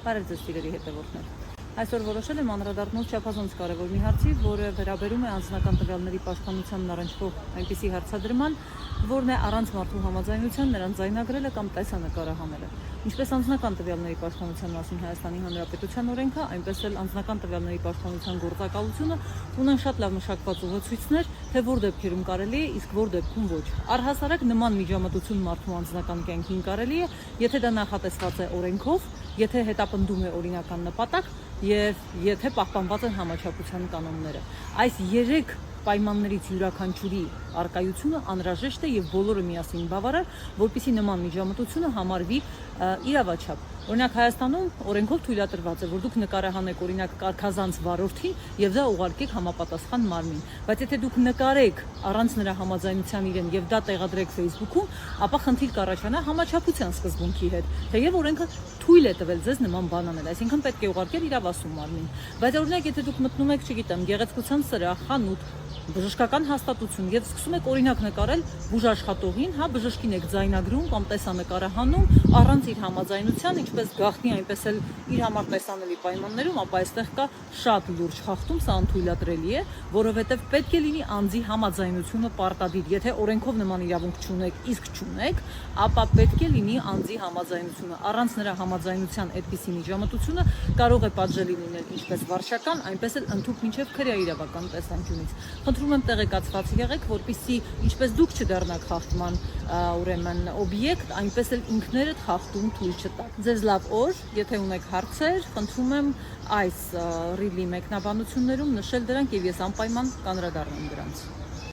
Բարև ձեզ սիրելի հետևորդներ։ Այսօր որոշել եմ անդրադառնալ չափազանց կարևոր մի հարցի, որը վերաբերում է անձնական տվյալների պաշտպանությանն առնչվող այնպիսի հարցադրման, որն է առանց մարդու համաձայնության նրան ձայնագրելը կամ տեսանկարահանելը։ Ինչպես անձնական տվյալների պաշտպանության մասին Հայաստանի Հանրապետության օրենքը, այնպես էլ անձնական տվյալների պաշտպանության գործակալությունը ունեն շատ լավ մշակված ուղեցույցներ, թե որ դեպքերում կարելի է, իսկ որ դեպքում ոչ։ Առհասարակ նման միջամտություն մարդու անձնական կյանքին կարելի է, եթե դա նախատեսված է օրենքով, եթե հետապնդում է օրինական նպատակ եւ եթե պահպանված են համաչափության կանոնները։ Այս 3 պայմաններից յուրաքանչյուրի արկայությունը անհրաժեշտ է եւ բոլորը միասին բավարար, որպեսզի նման միջամտությունը համարվի իրավաչափ։ Օրինակ Հայաստանում օրենքով թույլատրված է, որ դուք նկարահանեք օրինակ կարգազանց վարորդին եւ դա ուղարկեք համապատասխան մարմին, բայց եթե դուք նկարեք առանց նրա համաձայնության իրեն եւ դա տեղադրեք Facebook-ում, ապա խնդիր կառաջանա համաչափության սկզբունքի հետ, թեև օրենքը թույլ է տվել ձեզ նման բան անել, այսինքն պետք է ուղարկել իրավասու մարմին։ Բայց օրինակ եթե դուք մտնում եք, չգիտեմ, գեղեցկության սրահ, խանութ, բժշկական հաստատություն եւ սկսում եք օրինակ նկարել բուժաշխատողին, բժշկին եք ձայնագրում կամ տեսանկարահանում առանց իր համաձայնության, ինչպես գաղտնի, այնպես էլ իր համար տեսանելի պայմաններում, ապա այստեղ կա շատ լուրջ խախտում, սա անթույլատրելի է, որովհետեւ պետք է լինի անձի համաձայնությունը պարտադիր։ Եթե օրենքով նման իրավունք չունեք, իսկ չունեք, ապա պետք է լինի անձի համաձայնությունը։ Առանց նրա համաձայնության այդպիսի միջամտությունը կարող է պատժելի լինել ինչպես վարչական, այնպես էլ ընդհանուր մինչև քրեաիրավական տեսանկյունից։ Խնդրում եմ տեղեկացված եղեք, որպեսզի ինչպես դուք չդառնաք խախտման ուրեմն օբյեկտ, այնպես էլ ինքներդ խախտում թույլ չտաք։ Ձեզ լավ օր, եթե ունեք հարցեր, խնդրում եմ այս ռիլի մեկնաբանություններում նշել դրանք եւ ես անպայման կանդրադառնամ դրանց։